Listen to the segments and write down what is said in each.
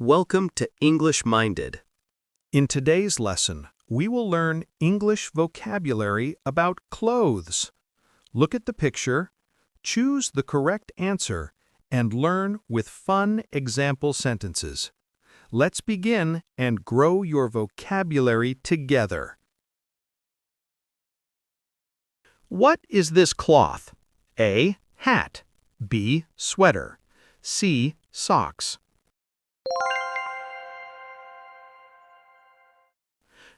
Welcome to English Minded. In today's lesson, we will learn English vocabulary about clothes. Look at the picture, choose the correct answer, and learn with fun example sentences. Let's begin and grow your vocabulary together. What is this cloth? A. Hat. B. Sweater. C. Socks.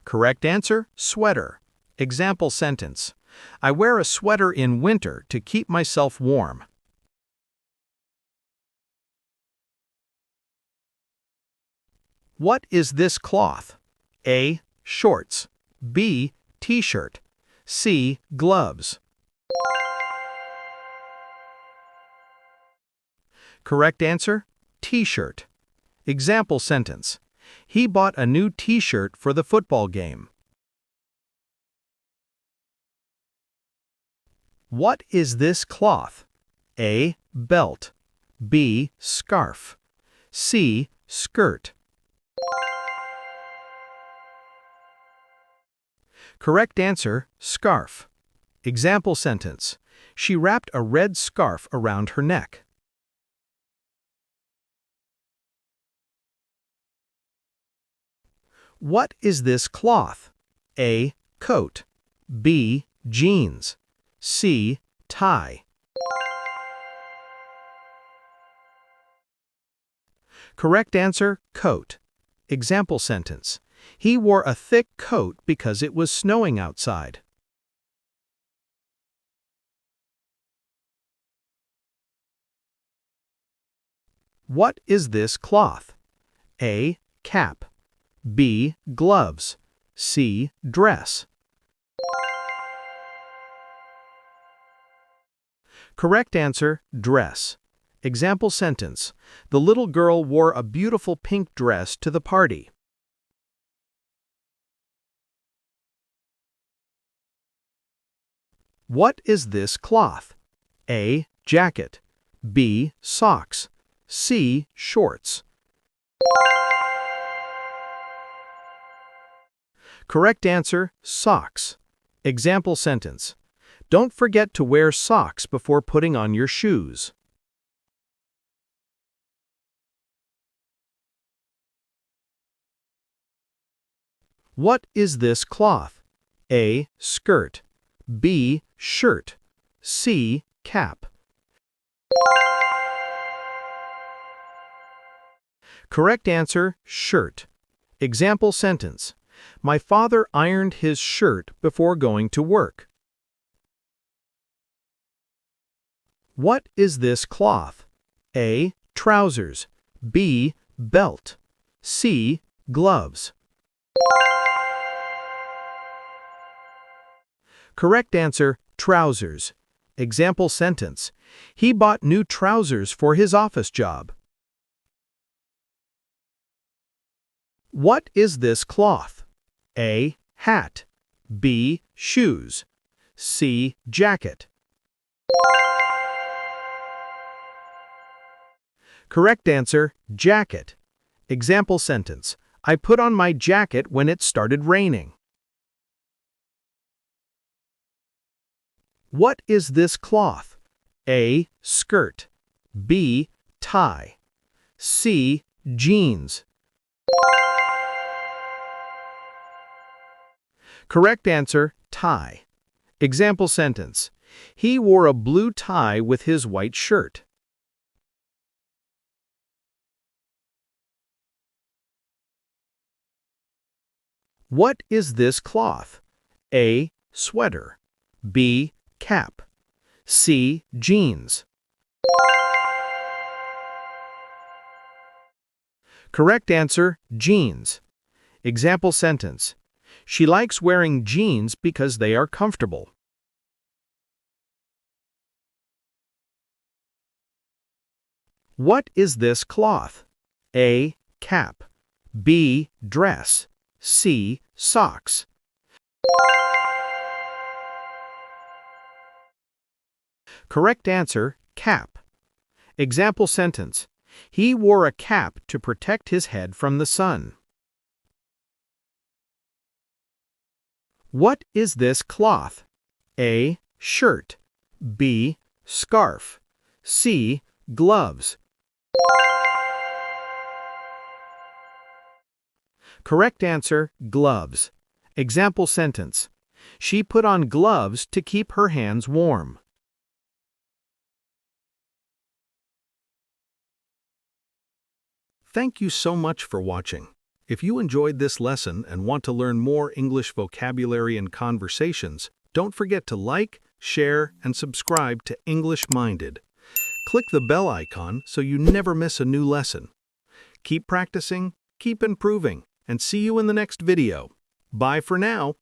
Correct answer, sweater. Example sentence. I wear a sweater in winter to keep myself warm. What is this cloth? A. Shorts. B. T-shirt. C. Gloves. Correct answer, T-shirt. Example sentence. He bought a new T-shirt for the football game. What is this cloth? A. Belt. B. Scarf. C. Skirt. Correct answer, scarf. Example sentence. She wrapped a red scarf around her neck. What is this cloth? A. Coat. B. Jeans. C. Tie. Correct answer, coat. Example sentence. He wore a thick coat because it was snowing outside. What is this cloth? A. Cap. B. Gloves. C. Dress. Correct answer, dress. Example sentence. The little girl wore a beautiful pink dress to the party. What is this cloth? A. Jacket. B. Socks. C. Shorts. Correct answer, socks. Example sentence. Don't forget to wear socks before putting on your shoes. What is this cloth? A. Skirt. B. Shirt. C. Cap. Correct answer, shirt. Example sentence. My father ironed his shirt before going to work. What is this cloth? A. Trousers. B. Belt. C. Gloves. Correct answer, trousers. Example sentence. He bought new trousers for his office job. What is this cloth? A. Hat. B. Shoes. C. Jacket. Correct answer, jacket. Example sentence. I put on my jacket when it started raining. What is this cloth? A. Skirt. B. Tie. C. Jeans. Correct answer, tie. Example sentence. He wore a blue tie with his white shirt. What is this cloth? A. Sweater. B. Cap. C. Jeans. Correct answer, jeans. Example sentence. She likes wearing jeans because they are comfortable. What is this cloth? A. Cap. B. Dress. C. Socks. Correct answer, cap. Example sentence. He wore a cap to protect his head from the sun. What is this cloth? A. Shirt. B. Scarf. C. Gloves. Correct answer, gloves. Example sentence. She put on gloves to keep her hands warm. Thank you so much for watching. If you enjoyed this lesson and want to learn more English vocabulary and conversations, don't forget to like, share, and subscribe to English Minded. Click the bell icon so you never miss a new lesson. Keep practicing, keep improving, and see you in the next video. Bye for now.